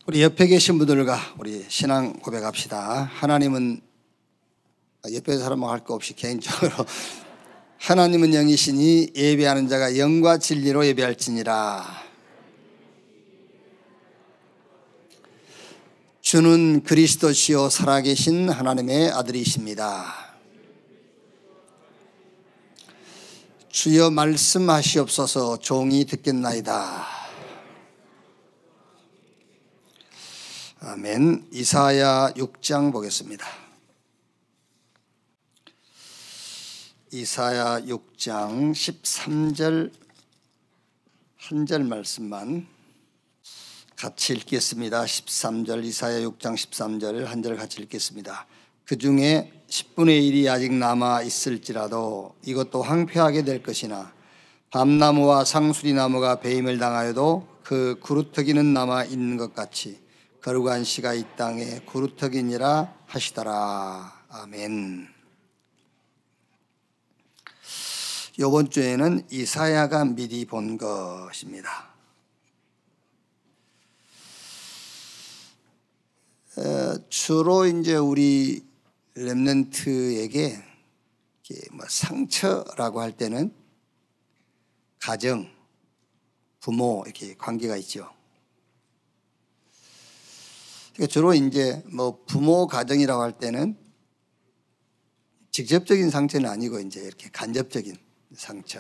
우리 옆에 계신 분들과 우리 신앙 고백합시다. 하나님은 옆에 사람하고 할 거 없이 개인적으로 하나님은 영이시니 예배하는 자가 영과 진리로 예배할지니라. 주는 그리스도시요 살아계신 하나님의 아들이십니다. 주여 말씀하시옵소서. 종이 듣겠나이다. 아멘. 이사야 6장 보겠습니다. 이사야 6장 13절 한 절 말씀만 같이 읽겠습니다. 13절 이사야 6장 13절 한 절 같이 읽겠습니다. 그 중에 10분의 1이 아직 남아 있을지라도 이것도 황폐하게 될 것이나 밤나무와 상수리나무가 배임을 당하여도 그 구루터기는 남아 있는 것 같이 거룩한 씨가 이 땅에 구루터기니라 하시더라. 아멘. 이번 주에는 이사야가 미리 본 것입니다. 주로 이제 우리 렘넌트에게 상처라고 할 때는 가정, 부모 이렇게 관계가 있죠. 주로 이제 부모 가정이라고 할 때는 직접적인 상처는 아니고 이제 이렇게 간접적인 상처.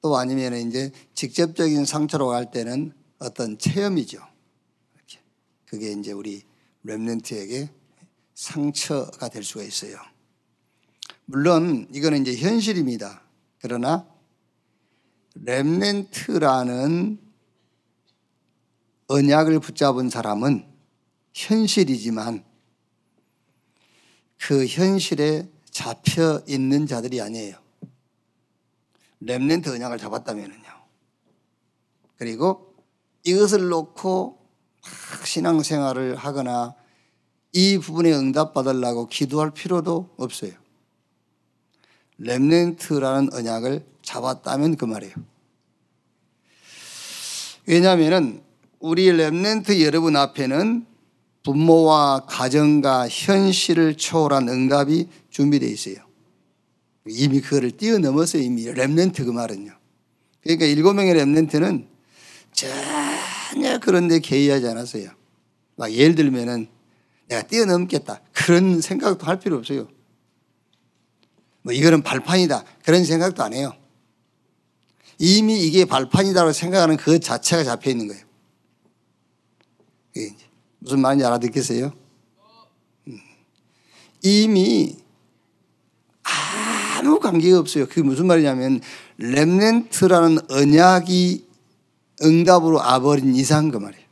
또 아니면 이제 직접적인 상처라고 할 때는 어떤 체험이죠. 이렇게. 그게 이제 우리 렘넌트에게 상처가 될 수가 있어요. 물론 이거는 이제 현실입니다. 그러나 렘넌트라는 언약을 붙잡은 사람은 현실이지만 그 현실에 잡혀 있는 자들이 아니에요. 렘넌트 언약을 잡았다면요. 그리고 이것을 놓고 신앙생활을 하거나 이 부분에 응답받으려고 기도할 필요도 없어요. 렘넌트라는 언약을 잡았다면 그 말이에요. 왜냐하면 우리 렘넌트 여러분 앞에는 부모와 가정과 현실을 초월한 응답이 준비되어 있어요. 이미 그거를 뛰어넘었어요. 이미 렘넌트 그 말은요. 그러니까 7명의 렘넌트는 전혀 그런 데 개의하지 않았어요. 막 예를 들면은 내가 뛰어넘겠다 그런 생각도 할 필요 없어요. 이거는 발판이다 그런 생각도 안 해요. 이미 이게 발판이다라고 생각하는 그 자체가 잡혀 있는 거예요. 무슨 말인지 알아듣겠어요? 이미 아무 관계가 없어요. 그게 무슨 말이냐면 렘넌트라는 언약이 응답으로 와버린 이상 그 말이에요.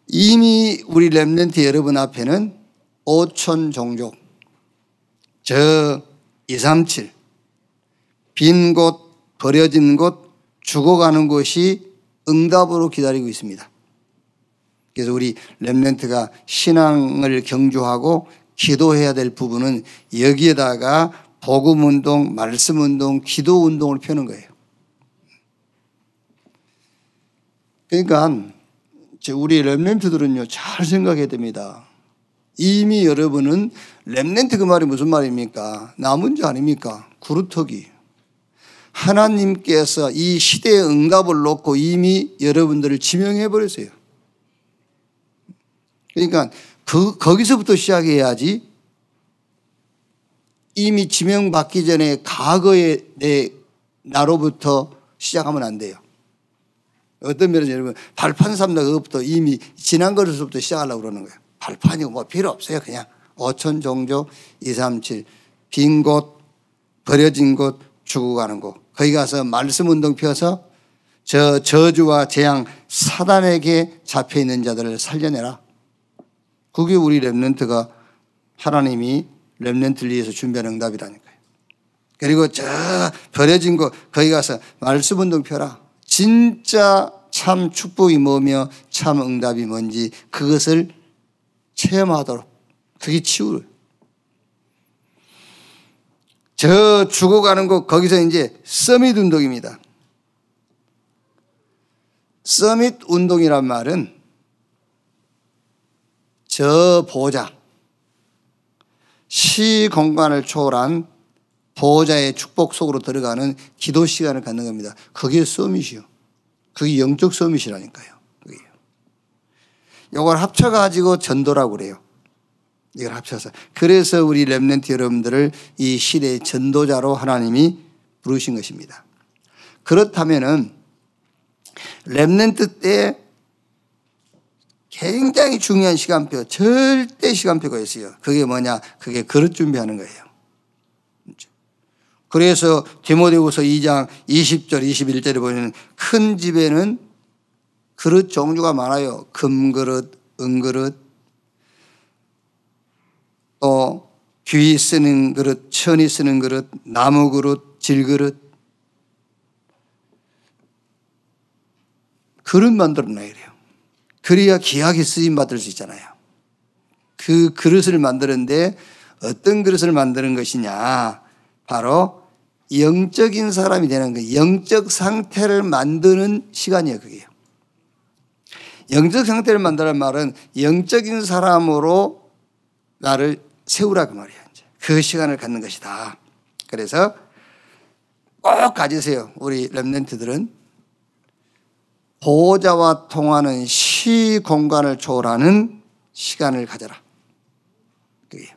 이미 우리 렘넌트 여러분 앞에는 5천 종족, 저 237, 빈 곳, 버려진 곳, 죽어가는 것이 응답으로 기다리고 있습니다. 그래서 우리 렘넌트가 신앙을 경주하고 기도해야 될 부분은 여기에다가 복음운동, 말씀운동, 기도운동을 펴는 거예요. 그러니까 우리 렘넌트들은요 잘 생각해야 됩니다. 이미 여러분은 렘넌트 그 말이 무슨 말입니까? 남은 자 아닙니까? 구루터기. 하나님께서 이 시대의 응답을 놓고 이미 여러분들을 지명해 버렸어요. 그러니까 거기서부터 시작해야지 이미 지명받기 전에 과거의 내 나로부터 시작하면 안 돼요. 어떤 면에서 여러분 발판 삼다 그것부터 이미 지난 것에서부터 시작하려고 그러는 거예요. 발판이고 필요 없어요. 그냥 5천 종족 237 빈 곳 버려진 곳 죽어가는 곳 거기 가서 말씀운동 펴서 저 저주와 재앙 사단에게 잡혀있는 자들을 살려내라. 그게 우리 렘넌트가 하나님이 렘넌트를 위해서 준비한 응답이라니까요. 그리고 저 버려진 곳 거기 가서 말씀운동 펴라. 진짜 참 축복이 뭐며 참 응답이 뭔지 그것을 체험하도록 그게 치유를. 저 죽어가는 곳 거기서 이제 서밋 운동입니다. 서밋 운동이란 말은 저 보좌, 시공간을 초월한 보좌의 축복 속으로 들어가는 기도 시간을 갖는 겁니다. 그게 서밋이요. 그게 영적 서밋이라니까요. 그게요. 이걸 합쳐가지고 전도라고 그래요. 이걸 합쳐서. 그래서 우리 렘넌트 여러분들을 이 시대의 전도자로 하나님이 부르신 것입니다. 그렇다면은 렘넌트 때 굉장히 중요한 시간표, 절대 시간표가 있어요. 그게 뭐냐? 그게 그릇 준비하는 거예요. 그래서 디모데후서 2장 20절 21절에 보면 큰 집에는 그릇 종류가 많아요. 금그릇, 은그릇, 또 귀 쓰는 그릇, 천이 쓰는 그릇, 나무 그릇, 질그릇. 그릇 만들어놔야 돼요. 그래야 귀하게 쓰임 받을 수 있잖아요. 그 그릇을 만드는데 어떤 그릇을 만드는 것이냐? 바로 영적인 사람이 되는 거예요. 영적 상태를 만드는 시간이에요. 그게요. 영적 상태를 만드는 말은 영적인 사람으로 나를 세우라 그 말이에요. 그 시간을 갖는 것이다. 그래서 꼭 가지세요. 우리 렘넌트들은 보호자와 통하는 시공간을 초월하는 시간을 가져라. 그게요.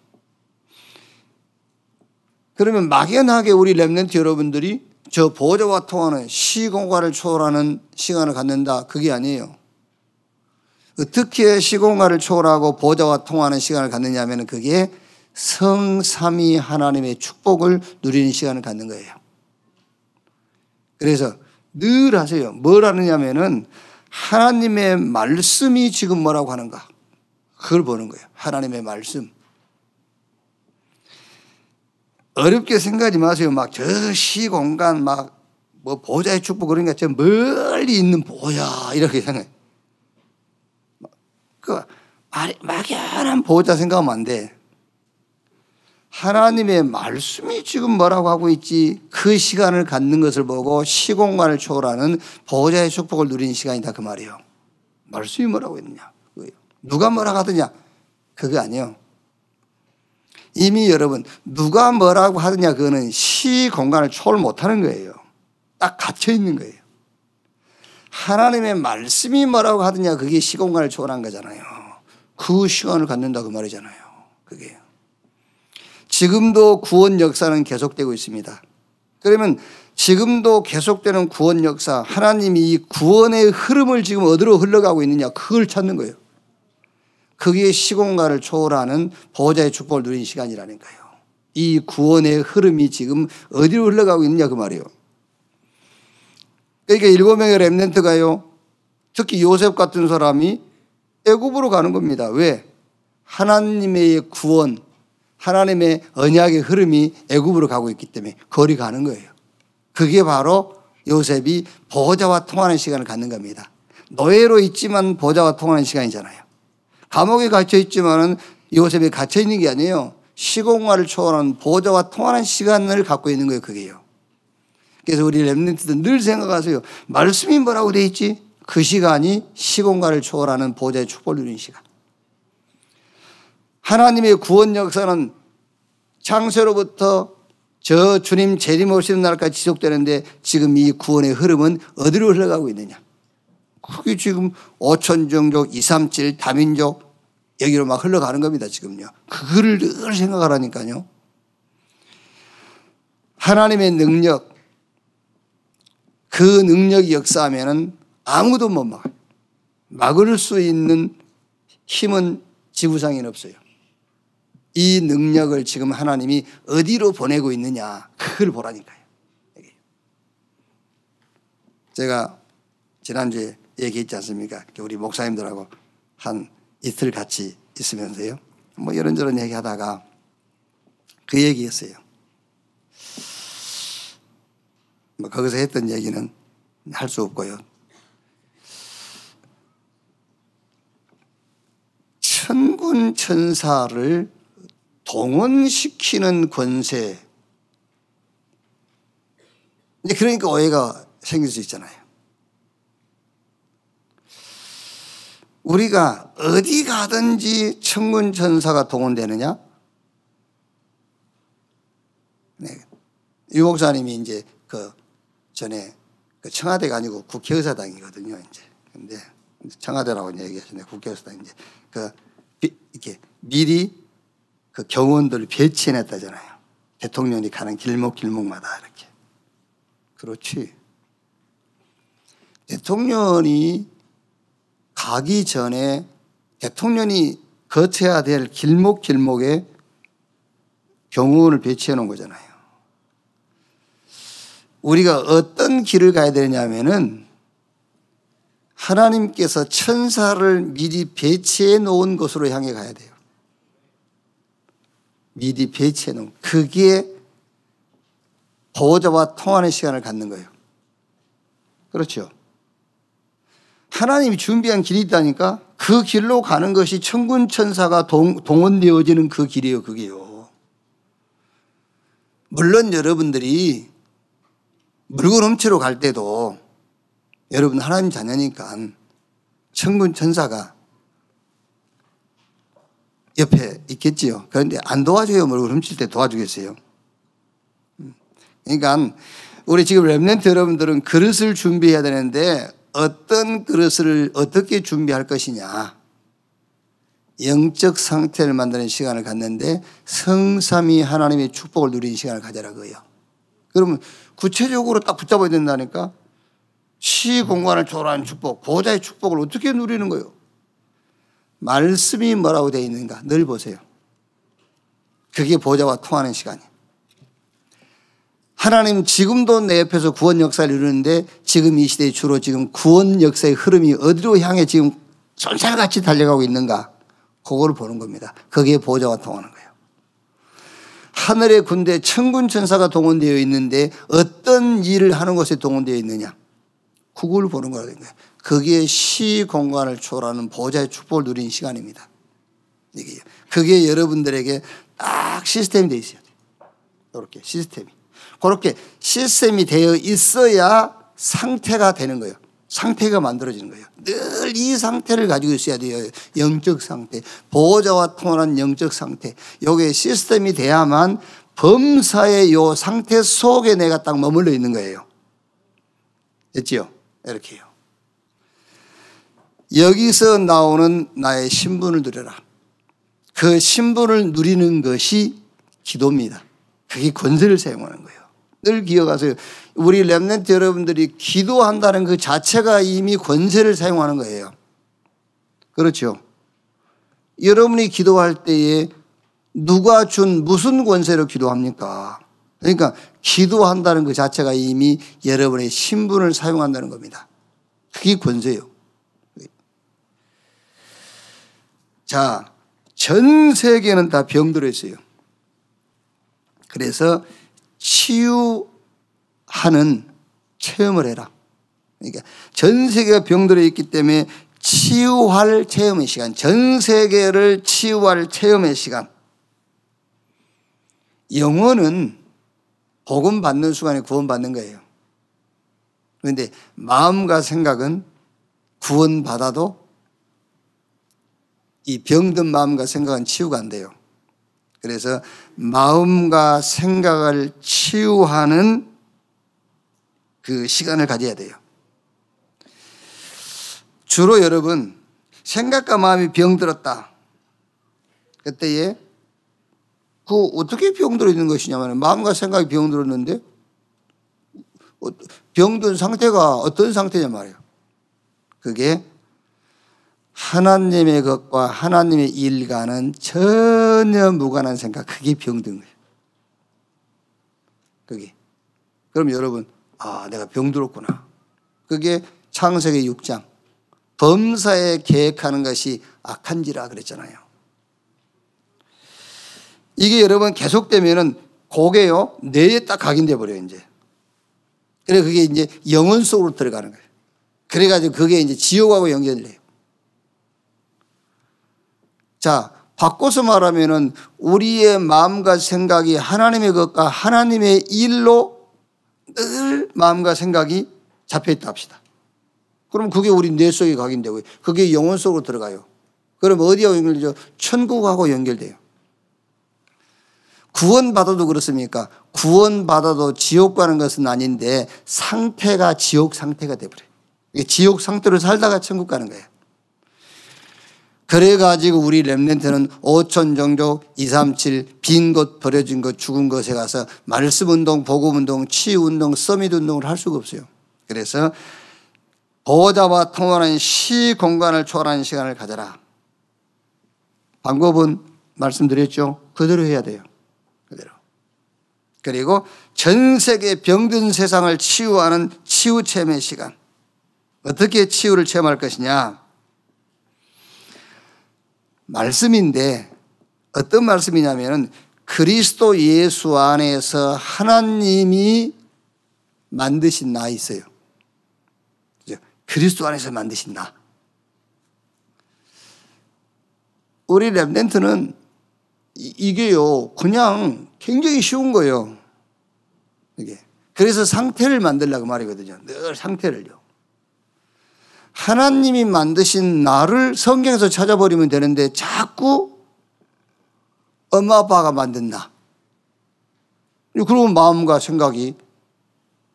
그러면 막연하게 우리 렘넌트 여러분들이 저 보호자와 통하는 시공간을 초월하는 시간을 갖는다. 그게 아니에요. 어떻게 시공간을 초월하고 보호자와 통하는 시간을 갖느냐 하면 그게 성삼위 하나님의 축복을 누리는 시간을 갖는 거예요. 그래서 늘 하세요. 뭘 하느냐면은 하나님의 말씀이 지금 뭐라고 하는가. 그걸 보는 거예요. 하나님의 말씀. 어렵게 생각하지 마세요. 막 저 시공간 막 뭐 보좌의 축복 그러니까 저 멀리 있는 보좌 이렇게 생각해. 그 막연한 보좌 생각하면 안 돼. 하나님의 말씀이 지금 뭐라고 하고 있지 그 시간을 갖는 것을 보고 시공간을 초월하는 보호자의 축복을 누리는 시간이다 그 말이에요. 말씀이 뭐라고 했느냐. 누가 뭐라고 하느냐. 그거 아니에요. 이미 여러분 누가 뭐라고 하느냐 그거는 시공간을 초월 못하는 거예요. 딱 갇혀 있는 거예요. 하나님의 말씀이 뭐라고 하느냐 그게 시공간을 초월한 거잖아요. 그 시간을 갖는다 그 말이잖아요. 그게 지금도 구원 역사는 계속되고 있습니다. 그러면 지금도 계속되는 구원 역사, 하나님이 이 구원의 흐름을 지금 어디로 흘러가고 있느냐 그걸 찾는 거예요. 그게 시공간을 초월하는 보호자의 축복을 누리는 시간이라니까요. 이 구원의 흐름이 지금 어디로 흘러가고 있느냐 그 말이에요. 그러니까 7명의 렘넌트가요. 특히 요셉 같은 사람이 애굽으로 가는 겁니다. 왜? 하나님의 구원, 하나님의 언약의 흐름이 애굽으로 가고 있기 때문에 거리 가는 거예요. 그게 바로 요셉이 보호자와 통하는 시간을 갖는 겁니다. 노예로 있지만 보호자와 통하는 시간이잖아요. 감옥에 갇혀 있지만은 요셉이 갇혀 있는 게 아니에요. 시공간을 초월하는 보호자와 통하는 시간을 갖고 있는 거예요. 그게요. 그래서 우리 렘넌트들 늘 생각하세요. 말씀이 뭐라고 돼 있지? 그 시간이 시공간을 초월하는 보호자의 축복을 누리는 시간. 하나님의 구원 역사는 창세로부터 저 주님 재림 오시는 날까지 지속되는데 지금 이 구원의 흐름은 어디로 흘러가고 있느냐. 그게 지금 5천 종족, 237 다민족 여기로 막 흘러가는 겁니다. 지금요. 그거를 늘 생각하라니까요. 하나님의 능력, 그 능력이 역사하면은 아무도 못 막아요. 막을 수 있는 힘은 지구상에는 없어요. 이 능력을 지금 하나님이 어디로 보내고 있느냐 그걸 보라니까요. 제가 지난주에 얘기했지 않습니까? 우리 목사님들하고 한 이틀 같이 있으면서요. 뭐 이런저런 얘기하다가 그 얘기했어요. 뭐 거기서 했던 얘기는 할 수 없고요. 천군 천사를 동원시키는 권세. 이제 그러니까 오해가 생길 수 있잖아요. 우리가 어디 가든지 천군 천사가 동원되느냐? 네. 유 목사님이 이제 그 전에 그 청와대가 아니고 국회의사당이거든요. 이제 근데 청와대라고 얘기하시네. 국회의사당 이제 그 이렇게 미리 그 경호원들을 배치해놨다잖아요. 대통령이 가는 길목마다 이렇게. 그렇지. 대통령이 가기 전에 대통령이 거쳐야 될 길목에 경호원을 배치해 놓은 거잖아요. 우리가 어떤 길을 가야 되냐면은 하나님께서 천사를 미리 배치해 놓은 곳으로 향해 가야 돼요. 미리 배치해 놓은. 그게 보호자와 통하는 시간을 갖는 거예요. 그렇죠. 하나님이 준비한 길이 있다니까 그 길로 가는 것이 천군 천사가 동원되어지는 그 길이에요. 그게요. 물론 여러분들이 물건 훔치러 갈 때도 여러분 하나님 자녀니까 천군 천사가 옆에 있겠지요. 그런데 안 도와줘요. 물건 훔칠 때 도와주겠어요. 그러니까 우리 지금 렘넌트 여러분들은 그릇을 준비해야 되는데 어떤 그릇을 어떻게 준비할 것이냐. 영적 상태를 만드는 시간을 갖는데 성삼위 하나님의 축복을 누리는 시간을 가져라고요. 그러면 구체적으로 딱 붙잡아야 된다니까. 시공간을 초월하는 축복, 보호자의 축복을 어떻게 누리는 거예요? 말씀이 뭐라고 되어 있는가 늘 보세요. 그게 보호자와 통하는 시간이에요. 하나님 지금도 내 옆에서 구원 역사를 이루는데 지금 이 시대에 주로 지금 구원 역사의 흐름이 어디로 향해 지금 쏜살같이 달려가고 있는가 그거를 보는 겁니다. 거기에 보호자와 통하는 거예요. 하늘의 군대 천군 천사가 동원되어 있는데 어떤 일을 하는 곳에 동원되어 있느냐 그걸 보는 거라는 거예요. 그게 시공간을 초월하는 보호자의 축복을 누리는 시간입니다. 그게 여러분들에게 딱 시스템이 되어 있어요. 이렇게 시스템이. 그렇게 시스템이 되어 있어야 상태가 되는 거예요. 상태가 만들어지는 거예요. 늘 이 상태를 가지고 있어야 돼요. 영적 상태. 보호자와 통하는 영적 상태. 이게 시스템이 돼야만 범사의 이 상태 속에 내가 딱 머물러 있는 거예요. 됐지요? 이렇게요. 여기서 나오는 나의 신분을 누려라. 그 신분을 누리는 것이 기도입니다. 그게 권세를 사용하는 거예요. 늘 기억하세요. 우리 렘넌트 여러분들이 기도한다는 그 자체가 이미 권세를 사용하는 거예요. 그렇죠. 여러분이 기도할 때에 누가 준 무슨 권세로 기도합니까? 그러니까 기도한다는 그 자체가 이미 여러분의 신분을 사용한다는 겁니다. 그게 권세예요. 자, 전 세계는 다 병들어 있어요. 그래서 치유하는 체험을 해라. 그러니까 전 세계가 병들어 있기 때문에 치유할 체험의 시간, 전 세계를 치유할 체험의 시간. 영혼은 복음 받는 순간에 구원받는 거예요. 그런데 마음과 생각은 구원받아도 이 병든 마음과 생각은 치유가 안 돼요. 그래서 마음과 생각을 치유하는 그 시간을 가져야 돼요. 주로 여러분 생각과 마음이 병들었다. 그때에 그 어떻게 병들어 있는 것이냐면 마음과 생각이 병들었는데 병든 상태가 어떤 상태냐 말이에요. 그게 하나님의 것과 하나님의 일과는 전혀 무관한 생각. 그게 병든 거예요. 그게. 그럼 여러분, 아, 내가 병들었구나. 그게 창세기 6장. 범사에 계획하는 것이 악한지라 그랬잖아요. 이게 여러분 계속되면은 그게요, 뇌에 딱 각인돼 버려요, 이제. 그래, 그게 이제 영혼 속으로 들어가는 거예요. 그래가지고 그게 이제 지옥하고 연결돼요. 자, 바꿔서 말하면은 우리의 마음과 생각이 하나님의 것과 하나님의 일로 늘 마음과 생각이 잡혀 있다 합시다. 그럼 그게 우리 뇌 속에 각인되고 그게 영혼 속으로 들어가요. 그럼 어디하고 연결되죠? 천국하고 연결돼요. 구원받아도 그렇습니까? 구원받아도 지옥 가는 것은 아닌데 상태가 지옥 상태가 돼버려요. 지옥 상태로 살다가 천국 가는 거예요. 그래가지고 우리 렘넌트는 5천 종족 237 빈 곳 버려진 것 죽은 것에 가서 말씀 운동 복음 운동 치유 운동 서밋 운동을 할 수가 없어요. 그래서 보호자와 통화하는 시 공간을 초월하는 시간을 가져라. 방법은 말씀드렸죠. 그대로 해야 돼요. 그대로. 그리고 전 세계 병든 세상을 치유하는 치유 체험의 시간. 어떻게 치유를 체험할 것이냐. 말씀인데 어떤 말씀이냐면 그리스도 예수 안에서 하나님이 만드신 나 있어요. 그리스도 안에서 만드신 나. 우리 렘넌트는 이게요 그냥 굉장히 쉬운 거예요. 이게. 그래서 상태를 만들려고 말이거든요. 늘 상태를요. 하나님이 만드신 나를 성경에서 찾아버리면 되는데 자꾸 엄마 아빠가 만든 나. 그러면 마음과 생각이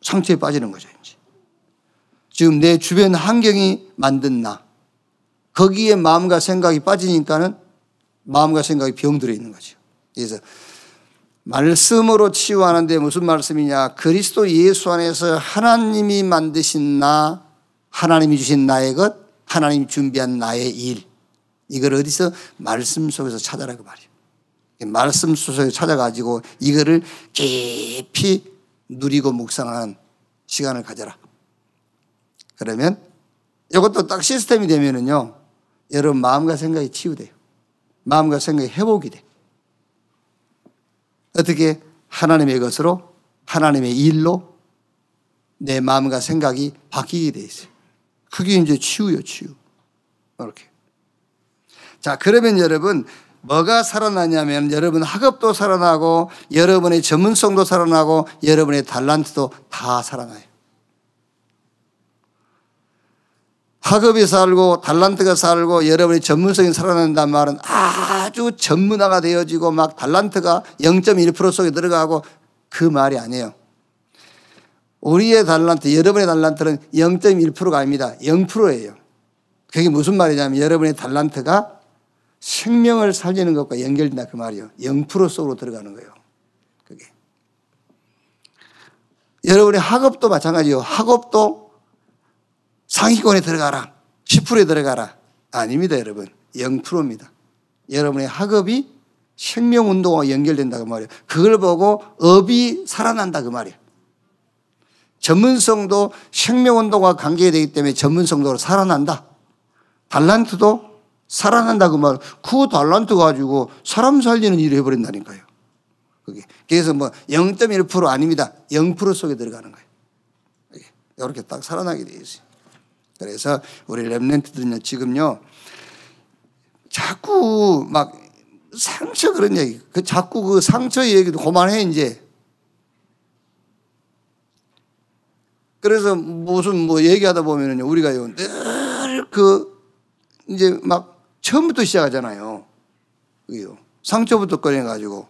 상처에 빠지는 거죠. 이제. 지금 내 주변 환경이 만든 나. 거기에 마음과 생각이 빠지니까는 마음과 생각이 병들어 있는 거죠. 그래서 말씀으로 치유하는데 무슨 말씀이냐. 그리스도 예수 안에서 하나님이 만드신 나, 하나님이 주신 나의 것, 하나님이 준비한 나의 일. 이걸 어디서? 말씀 속에서 찾아라 그 말이에요. 말씀 속에서 찾아가지고 이거를 깊이 누리고 묵상하는 시간을 가져라. 그러면 이것도 딱 시스템이 되면은요, 여러분 마음과 생각이 치유돼요. 마음과 생각이 회복이 돼. 어떻게? 하나님의 것으로, 하나님의 일로 내 마음과 생각이 바뀌게 돼 있어요. 그게 이제 치유요, 치유. 이렇게. 자, 그러면 여러분, 뭐가 살아나냐면 여러분 학업도 살아나고 여러분의 전문성도 살아나고 여러분의 달란트도 다 살아나요. 학업이 살고 달란트가 살고 여러분의 전문성이 살아난다는 말은 아주 전문화가 되어지고 막 달란트가 0.1% 속에 들어가고 그 말이 아니에요. 우리의 달란트, 여러분의 달란트는 0.1%가 아닙니다. 0%예요. 그게 무슨 말이냐면 여러분의 달란트가 생명을 살리는 것과 연결된다 그 말이에요. 0% 속으로 들어가는 거예요. 그게. 여러분의 학업도 마찬가지예요. 학업도 상위권에 들어가라. 10%에 들어가라. 아닙니다, 여러분. 0%입니다. 여러분의 학업이 생명운동과 연결된다 그 말이에요. 그걸 보고 업이 살아난다 그 말이에요. 전문성도 생명운동과 관계되기 때문에 전문성도 살아난다. 달란트도 살아난다 그 말. 그 달란트 가지고 사람 살리는 일을 해버린다니까요. 그게. 그래서 뭐 0.1% 아닙니다. 0% 속에 들어가는 거예요. 이렇게 딱 살아나게 되어 있어요. 그래서 우리 렘넌트들은요 지금요 자꾸 막 상처 그런 얘기, 자꾸 그 상처 얘기도 그만해 이제. 그래서 무슨 뭐 얘기하다 보면은요 우리가요 늘 그 이제 막 처음부터 시작하잖아요. 그게요. 상처부터 꺼내가지고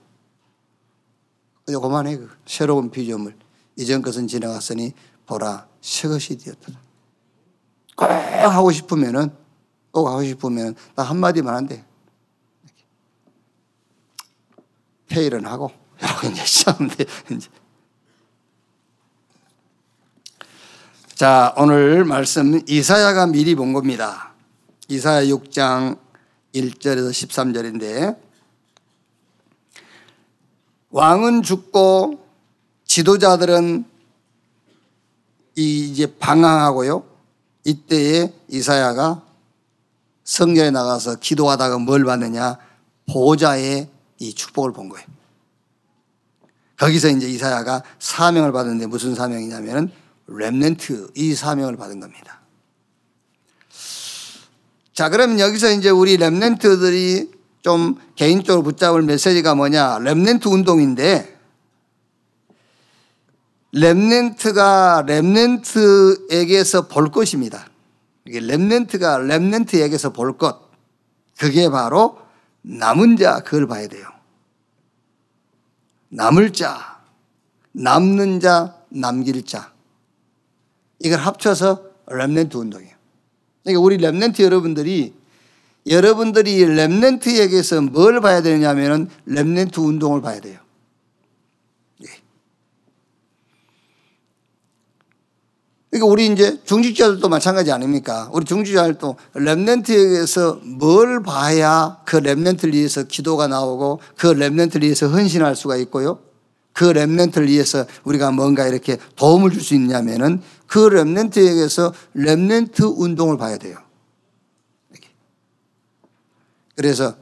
이제 그만해. 새로운 피조물 이전 것은 지나갔으니 보라 새 것이 되었다. 꼭 하고 싶으면 딱 한마디만 한대. 회의는 하고 이렇게 이제 시작하면 돼. 이제. 자, 오늘 말씀 이사야가 미리 본 겁니다. 이사야 6장 1절에서 13절인데 왕은 죽고 지도자들은 이제 방황하고요. 이때에 이사야가 성전에 나가서 기도하다가 뭘 받느냐? 보호자의 이 축복을 본 거예요. 거기서 이제 이사야가 사명을 받았는데 무슨 사명이냐면 렘넌트 이 사명을 받은 겁니다. 자, 그러면 여기서 이제 우리 렘넌트들이 좀 개인적으로 붙잡을 메시지가 뭐냐? 렘넌트 운동인데 렘넌트가 렘넌트에게서 볼 것입니다. 이게 렘넌트가 렘넌트에게서 볼 것, 그게 바로 남은 자, 그걸 봐야 돼요. 남을 자, 남는 자, 남길 자. 이걸 합쳐서 렘넌트 운동이에요. 그러니까 우리 렘넌트 여러분들이 렘넌트에게서 뭘 봐야 되냐면은 렘넌트 운동을 봐야 돼요. 그러니까 우리 이제 중직자들도 마찬가지 아닙니까? 우리 중직자들도 렘넌트에게서 뭘 봐야 그 렘넌트를 위해서 기도가 나오고 그 렘넌트를 위해서 헌신할 수가 있고요. 그 렘넌트를 위해서 우리가 뭔가 이렇게 도움을 줄 수 있냐면은 그 렘넌트에게서 렘넌트 운동을 봐야 돼요. 그래서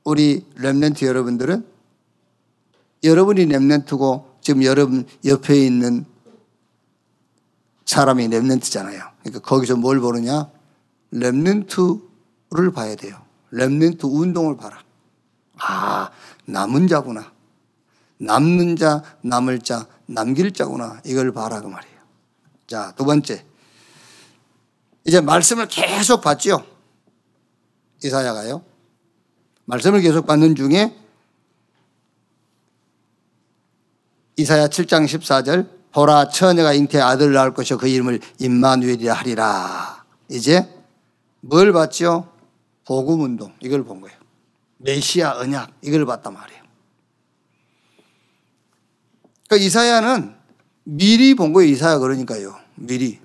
우리 렘넌트 여러분들은 여러분이 렘넌트고 지금 여러분 옆에 있는 사람이 렘넌트잖아요. 그러니까 거기서 뭘 보느냐? 렘넌트를 봐야 돼요. 렘넌트 운동을 봐라. 아, 남은 자구나. 남는 자, 남을 자, 남길 자구나. 이걸 봐라 그 말이에요. 자, 두 번째. 이제 말씀을 계속 봤죠. 이사야가요. 말씀을 계속 받는 중에 이사야 7장 14절 보라 처녀가 잉태에 아들을 낳을 것이요 그 이름을 임마누엘이라 하리라. 이제 뭘 봤죠? 복음운동. 이걸 본 거예요. 메시아 언약. 이걸 봤단 말이에요. 그러니까 이사야는 미리 본 거예요. 이사야 그러니까요. 미리.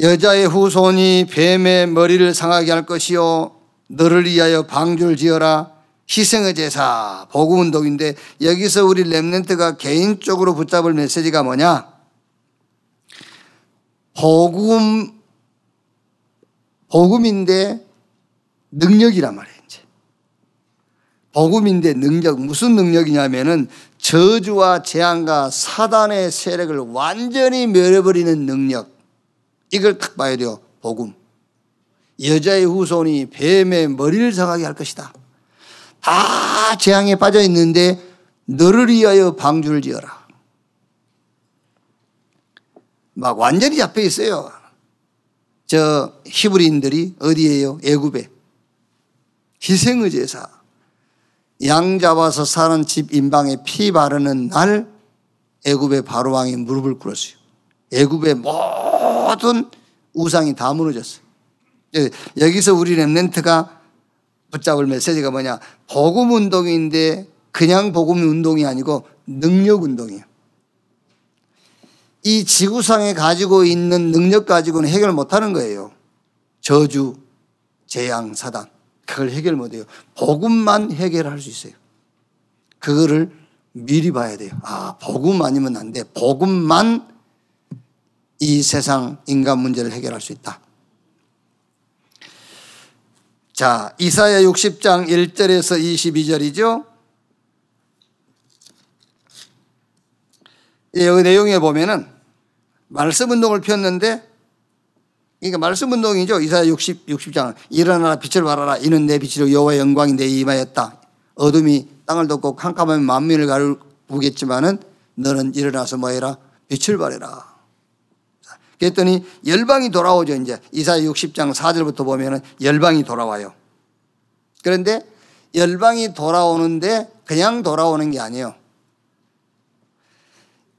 여자의 후손이 뱀의 머리를 상하게 할 것이요 너를 위하여 방주를 지어라. 희생의 제사, 복음운동인데 여기서 우리 렘넌트가 개인적으로 붙잡을 메시지가 뭐냐? 복음인데 능력이란 말이에요. 이제. 복음인데 능력, 무슨 능력이냐면은 저주와 재앙과 사단의 세력을 완전히 멸해버리는 능력. 이걸 딱 봐야 돼요. 복음. 여자의 후손이 뱀의 머리를 상하게 할 것이다. 다 재앙에 빠져 있는데 너를 위하여 방주를 지어라. 막 완전히 잡혀 있어요. 저 히브리인들이 어디에요? 애굽에. 희생의 제사. 양 잡아서 사는 집 인방에 피 바르는 날 애굽의 바로왕이 무릎을 꿇었어요. 애굽의 모든 우상이 다 무너졌어요. 여기서 우리 렘넌트가 붙잡을 메시지가 뭐냐? 복음 운동인데 그냥 복음 운동이 아니고 능력 운동이에요. 이 지구상에 가지고 있는 능력 가지고는 해결 못하는 거예요. 저주, 재앙, 사단. 그걸 해결 못해요. 복음만 해결할 수 있어요. 그거를 미리 봐야 돼요. 아, 복음 아니면 안 돼. 복음만 이 세상 인간 문제를 해결할 수 있다. 자, 이사야 60장 1절에서 22절이죠. 여기 내용에 보면은 말씀 운동을 폈는데, 그러니까 말씀 운동이죠. 이사야 60장. 일어나라 빛을 발하라. 이는 내 빛으로 여호와의 영광이 내 임하였다. 어둠이 땅을 덮고 캄캄하면 만민을 가르겠지만은 너는 일어나서 뭐해라? 빛을 발해라. 그랬더니 열방이 돌아오죠. 이제 이사야 60장 4절부터 보면은 열방이 돌아와요. 그런데 열방이 돌아오는데 그냥 돌아오는 게 아니에요.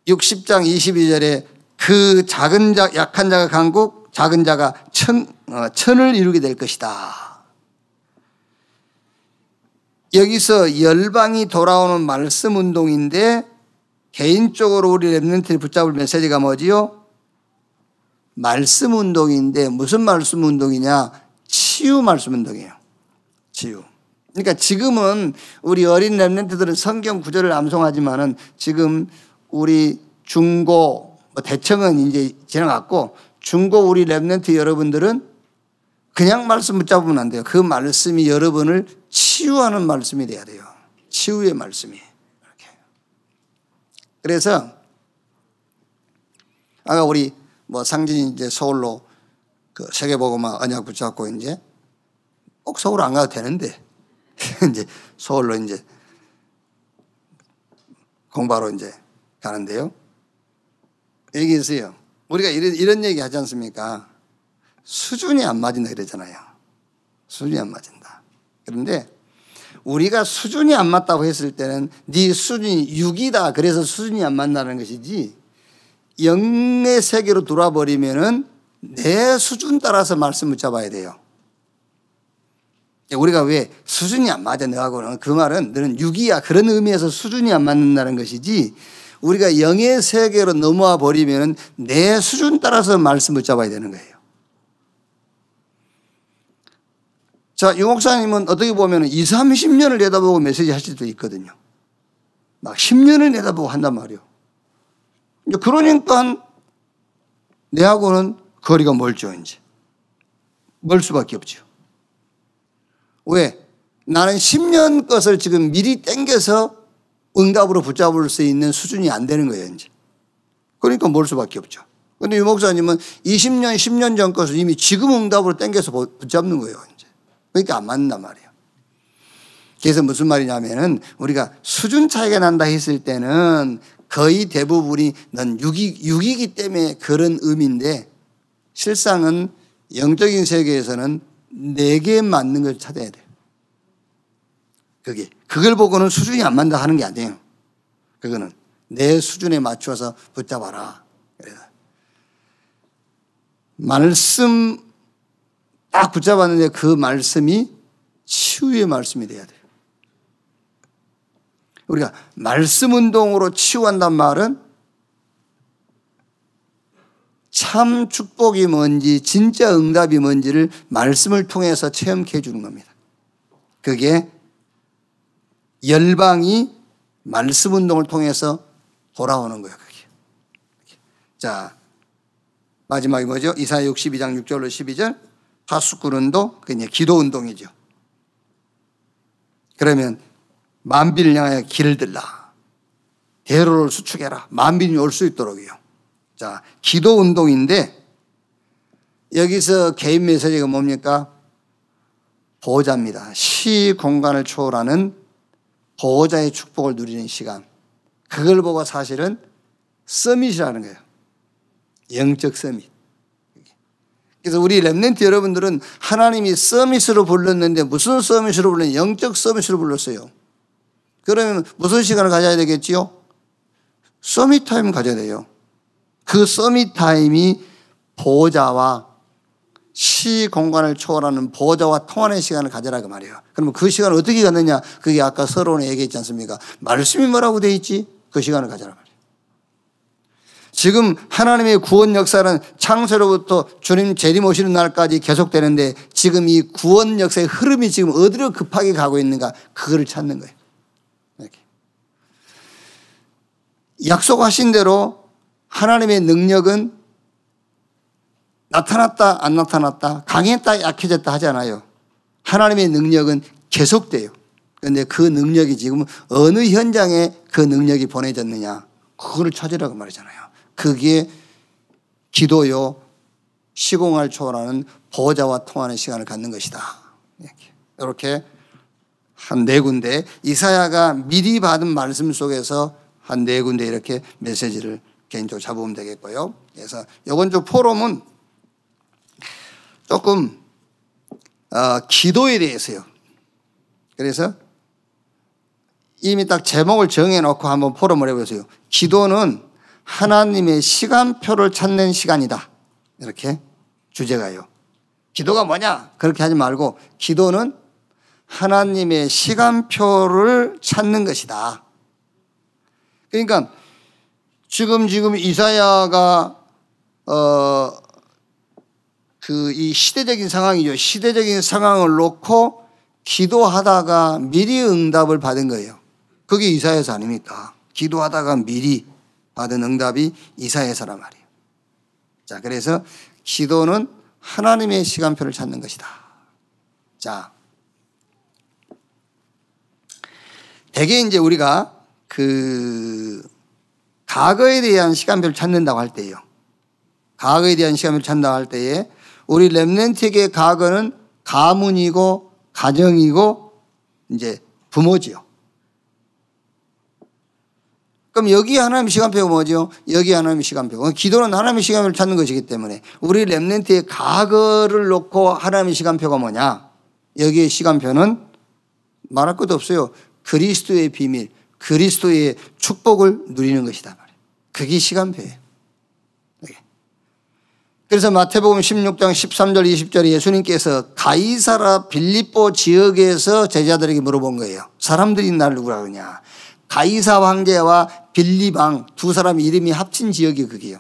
60장 22절에 그 작은 자, 약한 자가 강국, 작은 자가 천을 이루게 될 것이다. 여기서 열방이 돌아오는 말씀 운동인데 개인적으로 우리 렘넌트를 붙잡을 메시지가 뭐지요? 말씀 운동인데 무슨 말씀 운동이냐? 치유 말씀 운동이에요. 치유. 그러니까 지금은 우리 어린 렘넌트들은 성경 구절을 암송하지만은 지금 우리 중고 대청은 이제 지나갔고 중고 우리 렘넌트 여러분들은 그냥 말씀 붙잡으면 안 돼요. 그 말씀이 여러분을 치유하는 말씀이 돼야 돼요. 치유의 말씀이. 이렇게. 그래서 아까 우리 상진이 이제 서울로 그 세계복음화 언약 붙잡고 이제 꼭 서울 안 가도 되는데 이제 서울로 이제 공부하러 이제 가는데요. 여기 있어요. 우리가 이런 얘기 하지 않습니까? 수준이 안 맞는다 그러잖아요. 수준이 안 맞는다. 그런데 우리가 수준이 안 맞다고 했을 때는 네 수준이 6이다. 그래서 수준이 안 맞다는 것이지, 영의 세계로 돌아버리면은 내 수준 따라서 말씀 붙잡아야 돼요. 우리가 왜 수준이 안 맞아 너하고는, 그 말은 너는 6이야 그런 의미에서 수준이 안 맞는다는 것이지, 우리가 영의 세계로 넘어와 버리면 내 수준 따라서 말씀 붙잡아야 되는 거예요. 자, 유 목사님은 어떻게 보면 20, 30년을 내다보고 메시지 하실 수도 있거든요. 막 10년을 내다보고 한단 말이에요. 그러니까 내하고는 거리가 멀죠, 이제. 멀 수밖에 없죠. 왜? 나는 10년 것을 지금 미리 땡겨서 응답으로 붙잡을 수 있는 수준이 안 되는 거예요, 이제. 그러니까 멀 수밖에 없죠. 그런데 유 목사님은 20년, 10년 전 것을 이미 지금 응답으로 땡겨서 붙잡는 거예요, 이제. 그러니까 안 맞는단 말이에요. 그래서 무슨 말이냐면은, 우리가 수준 차이가 난다 했을 때는 거의 대부분이 넌 6이기 때문에 그런 의미인데, 실상은 영적인 세계에서는 내게 맞는 걸 찾아야 돼요. 그걸 보고는 수준이 안 맞는다 하는 게 아니에요. 그거는 내 수준에 맞춰서 붙잡아라. 그래서 말씀 딱 붙잡았는데 그 말씀이 치유의 말씀이 돼야 돼요. 우리가 말씀 운동으로 치유한단 말은 참 축복이 뭔지, 진짜 응답이 뭔지를 말씀을 통해서 체험케 해주는 겁니다. 그게 열방이 말씀 운동을 통해서 돌아오는 거예요. 그게. 자, 마지막이 뭐죠? 이사야 62장 6절로 12절. 파수꾼운동, 그게 이제 기도 운동이죠. 그러면 만민을 향하여 길을 들라. 대로를 수축해라. 만민이 올 수 있도록이요. 자, 기도 운동인데 여기서 개인 메시지가 뭡니까? 보호자입니다. 시 공간을 초월하는 보호자의 축복을 누리는 시간. 그걸 보고 사실은 서밋이라는 거예요. 영적 서밋. 그래서 우리 렘넌트 여러분들은 하나님이 서밋으로 불렀는데 무슨 서밋으로 불렀냐? 영적 서밋으로 불렀어요. 그러면 무슨 시간을 가져야 되겠지요? 서밋 타임 가져야 돼요. 그 서밋 타임이 보호자와 시 공간을 초월하는 보호자와 통하는 시간을 가져라 그 말이에요. 그러면 그 시간을 어떻게 갖느냐? 그게 아까 서론에 얘기했지 않습니까? 말씀이 뭐라고 돼 있지? 그 시간을 가져라 말이에요. 지금 하나님의 구원 역사는 창세로부터 주님 재림 오시는 날까지 계속되는데, 지금 이 구원 역사의 흐름이 지금 어디로 급하게 가고 있는가? 그거를 찾는 거예요. 이렇게. 약속하신 대로 하나님의 능력은 나타났다 안 나타났다, 강했다 약해졌다 하잖아요. 하나님의 능력은 계속돼요. 그런데 그 능력이 지금 어느 현장에 그 능력이 보내졌느냐, 그거를 찾으라고 말이잖아요. 그게 기도요, 시공을 초월하는 보호자와 통하는 시간을 갖는 것이다. 이렇게 한 4군데, 이사야가 미리 받은 말씀 속에서 한 4군데 이렇게 메시지를 개인적으로 잡으면 되겠고요. 그래서 이번 주 포럼은 조금 기도에 대해서요. 그래서 이미 딱 제목을 정해놓고 한번 포럼을 해보세요. 기도는 하나님의 시간표를 찾는 시간이다. 이렇게 주제가요. 기도가 뭐냐? 그렇게 하지 말고 기도는 하나님의 시간표를 찾는 것이다. 그러니까 지금 이사야가 이 시대적인 상황이죠. 시대적인 상황을 놓고 기도하다가 미리 응답을 받은 거예요. 그게 이사야서 아닙니까? 기도하다가 미리 받은 응답이 이사야서란 말이에요. 자, 그래서 기도는 하나님의 시간표를 찾는 것이다. 자, 대개 이제 우리가 과거에 대한 시간표를 찾는다고 할 때예요. 과거에 대한 시간표를 찾는다고 할 때에 우리 렘넌트에게 과거는 가문이고 가정이고 이제 부모지요. 그럼 여기 하나님의 시간표가 뭐죠? 여기 하나님의 시간표. 기도는 하나님의 시간표를 찾는 것이기 때문에 우리 렘넌트의 과거를 놓고 하나님의 시간표가 뭐냐? 여기의 시간표는 말할 것도 없어요. 그리스도의 비밀, 그리스도의 축복을 누리는 것이다 말이에요. 그게 시간표예요. 그래서 마태복음 16장 13절 20절에 예수님께서 가이사라 빌립보 지역에서 제자들에게 물어본 거예요. 사람들이 나를 누구라 그러냐. 가이사 황제와 빌립왕 두 사람 이름이 합친 지역이 그게요.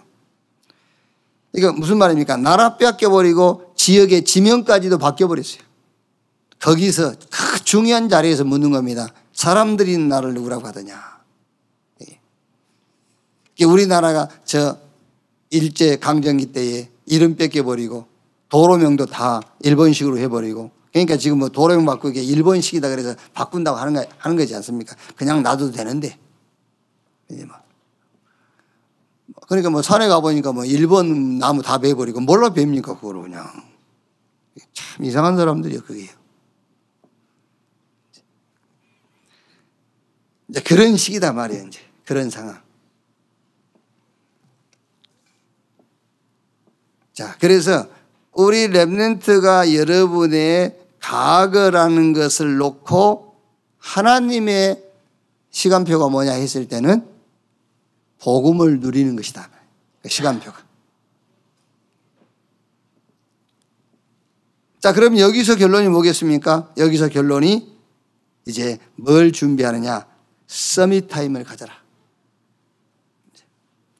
이거 무슨 말입니까? 나라 뺏겨버리고 지역의 지명까지도 바뀌어버렸어요. 거기서 그 중요한 자리에서 묻는 겁니다. 사람들이 나를 누구라고 하더냐. 우리나라가 저 일제 강점기 때에 이름 뺏겨버리고 도로명도 다 일본식으로 해버리고 그러니까 지금 뭐 도로명 바꾸기 일본식이다 그래서 바꾼다고 하는 거지 않습니까? 그냥 놔둬도 되는데. 그러니까 뭐 산에 가보니까 뭐 일본 나무 다 베어버리고 뭘로 베입니까 그거로 그냥. 참 이상한 사람들이요 그게요. 이제 그런 시기다 말이에요 이제 그런 상황. 자, 그래서 우리 렘넌트가 여러분의 과거라는 것을 놓고 하나님의 시간표가 뭐냐 했을 때는 복음을 누리는 것이다. 시간표가. 자, 그럼 여기서 결론이 뭐겠습니까? 여기서 결론이 이제 뭘 준비하느냐? 서밋 타임을 가져라.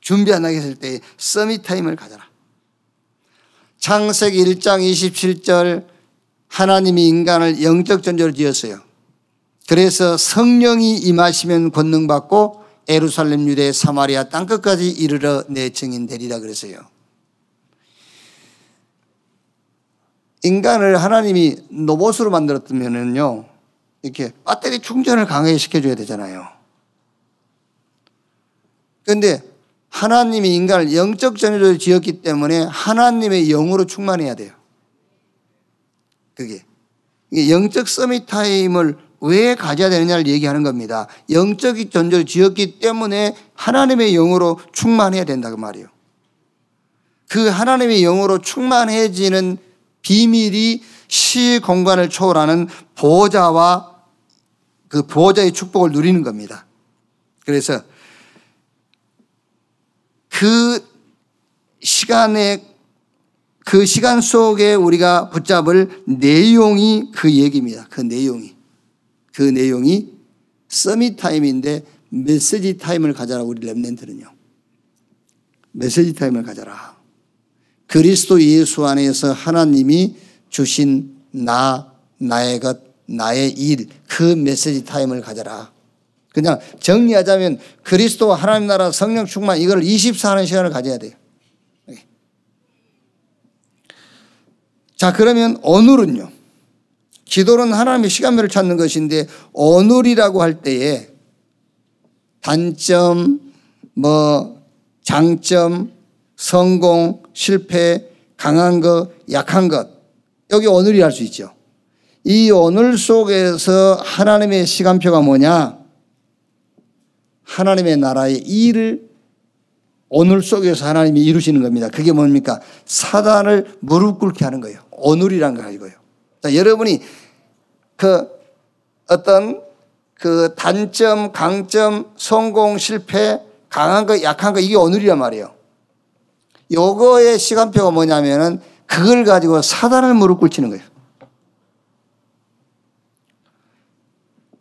준비한다고 했을 때 서밋 타임을 가져라. 창세기 1장 27절 하나님이 인간을 영적 존재로 지었어요. 그래서 성령이 임하시면 권능받고 예루살렘 유대 사마리아 땅끝까지 이르러 내 증인 되리라 그랬어요. 인간을 하나님이 로봇으로 만들었다면요 이렇게 배터리 충전을 강하게 시켜줘야 되잖아요. 그런데 하나님이 인간을 영적 존재로 지었기 때문에 하나님의 영으로 충만해야 돼요. 그게 영적 서밋 타임을 왜 가져야 되느냐를 얘기하는 겁니다. 영적 존재로 지었기 때문에 하나님의 영으로 충만해야 된다고 말이에요. 그 하나님의 영으로 충만해지는 비밀이 시공간을 초월하는 보호자와 그 보호자의 축복을 누리는 겁니다. 그래서 그 시간 속에 우리가 붙잡을 내용이 그 얘기입니다. 그 내용이 서밋 타임인데 메시지 타임을 가져라. 우리 렘넌트는요. 메시지 타임을 가져라. 그리스도 예수 안에서 하나님이 주신 나의 것, 나의 일, 그 메시지 타임을 가져라. 그냥 정리하자면 그리스도와 하나님 나라 성령 충만 이걸 24하는 시간을 가져야 돼요. 자, 그러면 오늘은요. 기도는 하나님의 시간표를 찾는 것인데 오늘이라고 할 때에 단점, 장점, 성공, 실패, 강한 것, 약한 것 여기 오늘이 할 수 있죠. 이 오늘 속에서 하나님의 시간표가 뭐냐? 하나님의 나라의 일을 오늘 속에서 하나님이 이루시는 겁니다. 그게 뭡니까? 사단을 무릎 꿇게 하는 거예요. 오늘이란 거 가지고요. 자, 여러분이 그 어떤 그 단점, 강점, 성공, 실패, 강한 거, 약한 거 이게 오늘이란 말이에요. 요거의 시간표가 뭐냐면은 그걸 가지고 사단을 무릎 꿇치는 거예요.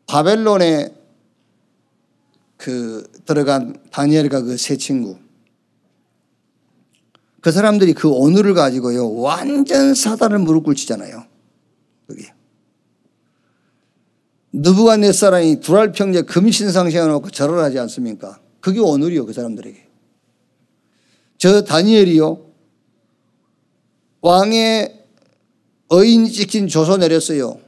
바벨론에 들어간 다니엘과 그 세 친구. 그 사람들이 그 오늘을 가지고요. 완전 사단을 무릎 꿇치잖아요. 그게. 느부갓네살이 두랄 평제 금신상 세워놓고 절을 하지 않습니까? 그게 오늘이요. 그 사람들에게. 저 다니엘이요. 왕의 의인이 찍힌 조서 내렸어요.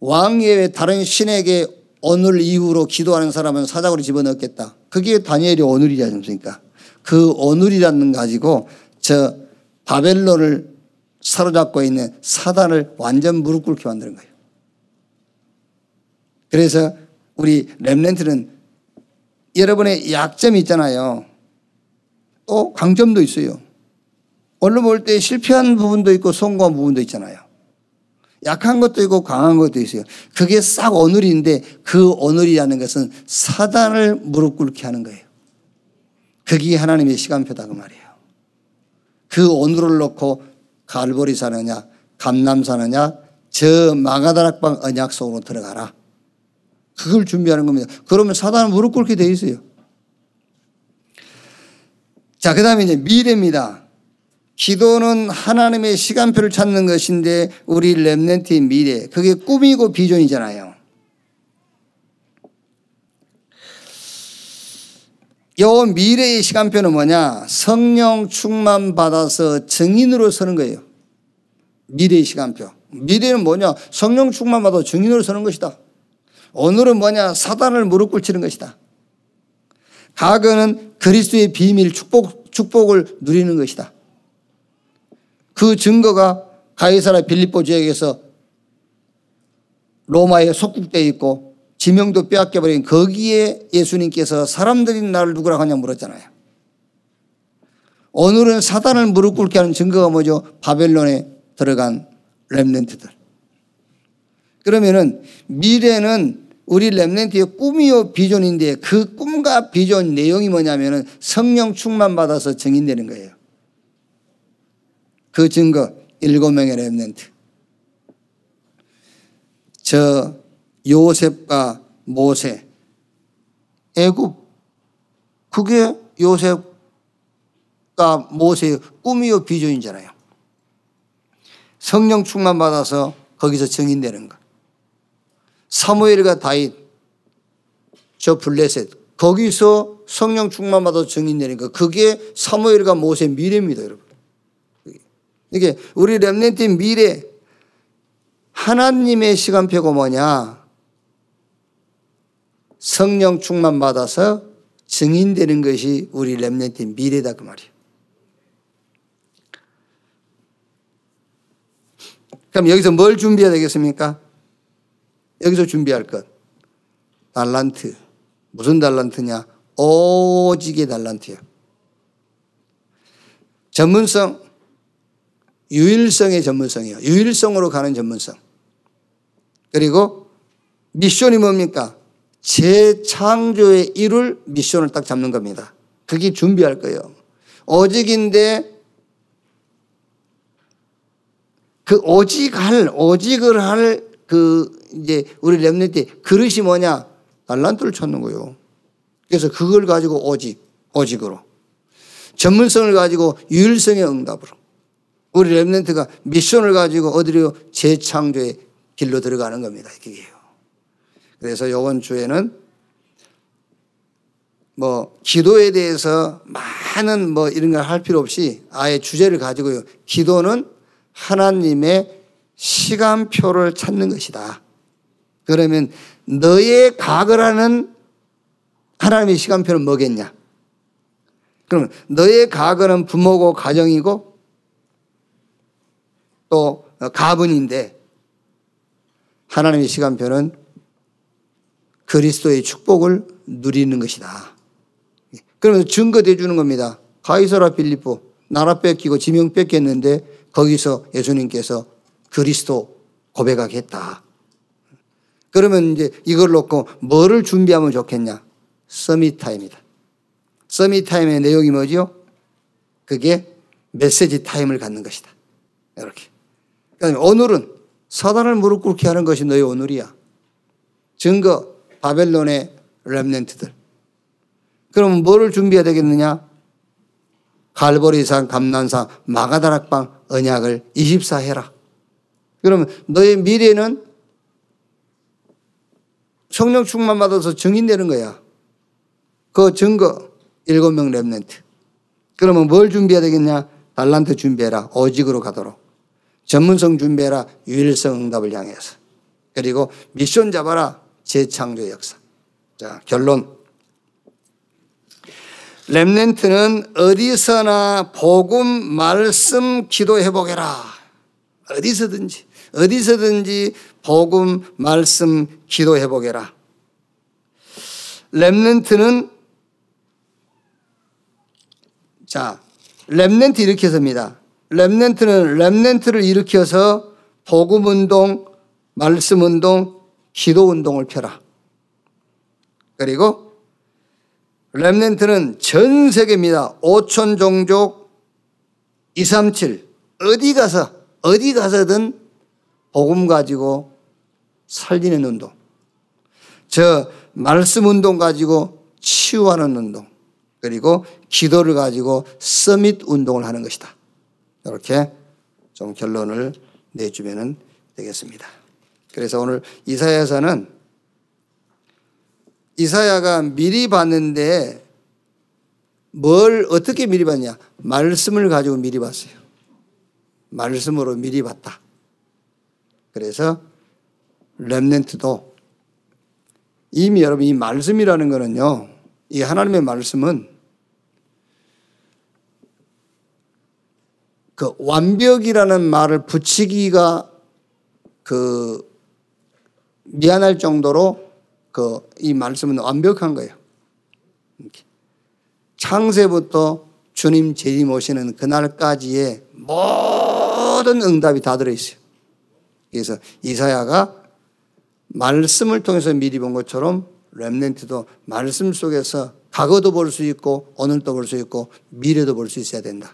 왕 외에 다른 신에게 오늘 이후로 기도하는 사람은 사자고로 집어넣겠다. 그게 다니엘이 오늘이지 않습니까? 그 오늘이라는 가지고 저 바벨론을 사로잡고 있는 사단을 완전 무릎 꿇게 만드는 거예요. 그래서 우리 렘넌트는 여러분의 약점이 있잖아요. 또 강점도 있어요. 오늘 볼 때 실패한 부분도 있고 성공한 부분도 있잖아요. 약한 것도 있고 강한 것도 있어요. 그게 싹 오늘인데 그 오늘이라는 것은 사단을 무릎 꿇게 하는 거예요. 그게 하나님의 시간표다 그 말이에요. 그 오늘을 놓고 갈보리 사느냐 감람 사느냐 저 마가다락방 언약 속으로 들어가라. 그걸 준비하는 겁니다. 그러면 사단은 무릎 꿇게 돼 있어요. 자, 그 다음에 이제 미래입니다. 기도는 하나님의 시간표를 찾는 것인데 우리 렘넌트의 미래, 그게 꿈이고 비전이잖아요. 요 미래의 시간표는 뭐냐? 성령 충만 받아서 증인으로 서는 거예요. 미래의 시간표. 미래는 뭐냐? 성령 충만 받아서 증인으로 서는 것이다. 오늘은 뭐냐? 사단을 무릎 꿇치는 것이다. 과거는 그리스도의 비밀 축복을 누리는 것이다. 그 증거가 가이사라 빌립보 지역에서 로마에 속국되어 있고 지명도 빼앗겨버린 거기에 예수님께서 사람들이 나를 누구라고 하냐 물었잖아요. 오늘은 사단을 무릎 꿇게 하는 증거가 뭐죠? 바벨론에 들어간 렘넌트들. 그러면은 미래는 우리 렘넌트의 꿈이요 비전인데 그 꿈과 비전 내용이 뭐냐면은 성령 충만 받아서 증인되는 거예요. 그 증거 7명의 렘넌트. 저 요셉과 모세, 애굽, 그게 요셉과 모세의 꿈이요 비전이잖아요. 성령 충만 받아서 거기서 증인되는 거. 사무엘과 다윗, 저 블레셋, 거기서 성령 충만 받아서 증인되는 거. 그게 사무엘과 모세의 미래입니다, 여러분. 이게 우리 렘넌트의 미래, 하나님의 시간표가 뭐냐? 성령 충만 받아서 증인되는 것이 우리 렘넌트의 미래다 그 말이에요. 그럼 여기서 뭘 준비해야 되겠습니까? 여기서 준비할 것. 달란트. 무슨 달란트냐? 오직의 달란트예요. 전문성. 유일성의 전문성이에요. 유일성으로 가는 전문성. 그리고 미션이 뭡니까? 재창조의 이룰 미션을 딱 잡는 겁니다. 그게 준비할 거예요. 오직인데 그 오직을 할 이제 우리 렘넌트의 그릇이 뭐냐? 달란트를 찾는 거예요. 그래서 그걸 가지고 오직으로. 전문성을 가지고 유일성의 응답으로. 우리 렘넌트가 미션을 가지고 어디로 재창조의 길로 들어가는 겁니다. 이게요. 그래서 이번 주에는 기도에 대해서 많은 이런 걸 할 필요 없이 아예 주제를 가지고요. 기도는 하나님의 시간표를 찾는 것이다. 그러면 너의 과거라는 하나님의 시간표는 뭐겠냐? 그러면 너의 과거는 부모고 가정이고 또 가문인데 하나님의 시간표는 그리스도의 축복을 누리는 것이다. 그러면서 증거돼 주는 겁니다. 가이사라 빌립보 나라 뺏기고 지명 뺏겼는데 거기서 예수님께서 그리스도 고백하겠다. 그러면 이제 이걸 놓고 뭐를 준비하면 좋겠냐? 서밋타임이다. 서밋타임의 내용이 뭐죠? 그게 메시지 타임을 갖는 것이다. 이렇게. 그러니까 오늘은 사단을 무릎 꿇게 하는 것이 너의 오늘이야. 증거 바벨론의 렘넌트들. 그러면 뭐를 준비해야 되겠느냐? 갈보리산, 감난산, 마가다락방 언약을 24 해라. 그러면 너의 미래는 성령 충만 받아서 증인되는 거야. 그 증거 7명 렘넌트. 그러면 뭘 준비해야 되겠냐? 달란트 준비해라. 오직으로 가도록. 전문성 준비해라. 유일성 응답을 향해서. 그리고 미션 잡아라. 재창조 역사. 자, 결론. 렘넌트는 어디서나 복음, 말씀, 기도해 보게라. 어디서든지 복음, 말씀, 기도해 보게라. 렘넌트는 자, 렘넌트 일으켜서입니다. 렘넌트는 렘넌트를 일으켜서 복음운동, 말씀운동, 기도운동을 펴라. 그리고 렘넌트는 전 세계입니다. 5천 종족 237 어디 가서든 복음 가지고 살리는 운동. 저 말씀 운동 가지고 치유하는 운동. 그리고 기도를 가지고 서밋 운동을 하는 것이다. 이렇게 좀 결론을 내주면 되겠습니다. 그래서 오늘 이사야서는 이사야가 미리 봤는데 뭘 어떻게 미리 봤냐? 말씀을 가지고 미리 봤어요. 말씀으로 미리 봤다. 그래서 렘넌트도 이미 여러분 이 말씀이라는 거는요, 이 하나님의 말씀은 그 완벽이라는 말을 붙이기가 미안할 정도로 이 말씀은 완벽한 거예요. 창세부터 주님 재림 오시는 그날까지의 모든 응답이 다 들어있어요. 그래서 이사야가 말씀을 통해서 미리 본 것처럼 렘넌트도 말씀 속에서 과거도 볼 수 있고 오늘도 볼 수 있고 미래도 볼 수 있어야 된다.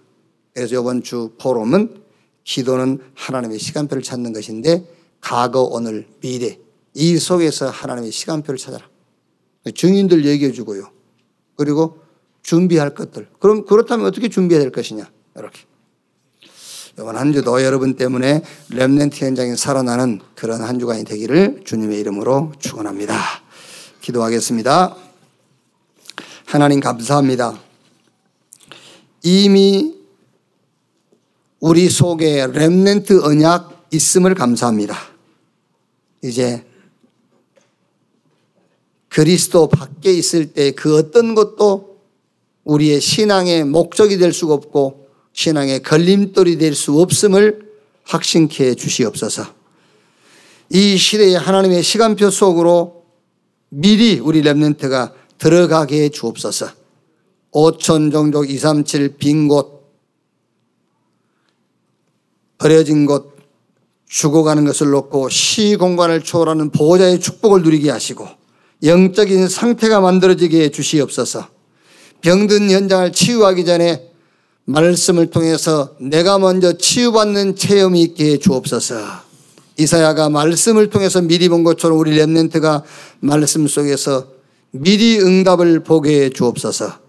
그래서 이번 주 포럼은 기도는 하나님의 시간표를 찾는 것인데 과거, 오늘, 미래 이 속에서 하나님의 시간표를 찾아라. 증인들 얘기해 주고요. 그리고 준비할 것들. 그럼 그렇다면 어떻게 준비해야 될 것이냐. 이렇게. 이번 한 주도 여러분 때문에 렘넌트 현장에 살아나는 그런 한 주간이 되기를 주님의 이름으로 축원합니다. 기도하겠습니다. 하나님 감사합니다. 이미 우리 속에 렘넌트 언약 있음을 감사합니다. 이제 그리스도 밖에 있을 때 그 어떤 것도 우리의 신앙의 목적이 될 수가 없고 신앙의 걸림돌이 될 수 없음을 확신케 해 주시옵소서. 이 시대의 하나님의 시간표 속으로 미리 우리 렘넌트가 들어가게 해 주옵소서. 5천 종족 237 빈 곳, 버려진 곳, 죽어가는 것을 놓고 시공간을 초월하는 보호자의 축복을 누리게 하시고 영적인 상태가 만들어지게 해 주시옵소서. 병든 현장을 치유하기 전에 말씀을 통해서 내가 먼저 치유받는 체험이 있게 해 주옵소서. 이사야가 말씀을 통해서 미리 본 것처럼 우리 렘넌트가 말씀 속에서 미리 응답을 보게 해 주옵소서.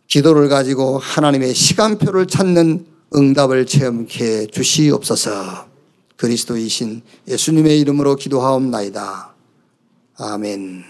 기도를 가지고 하나님의 시간표를 찾는 응답을 체험케 해 주시옵소서. 그리스도이신 예수님의 이름으로 기도하옵나이다. 아멘.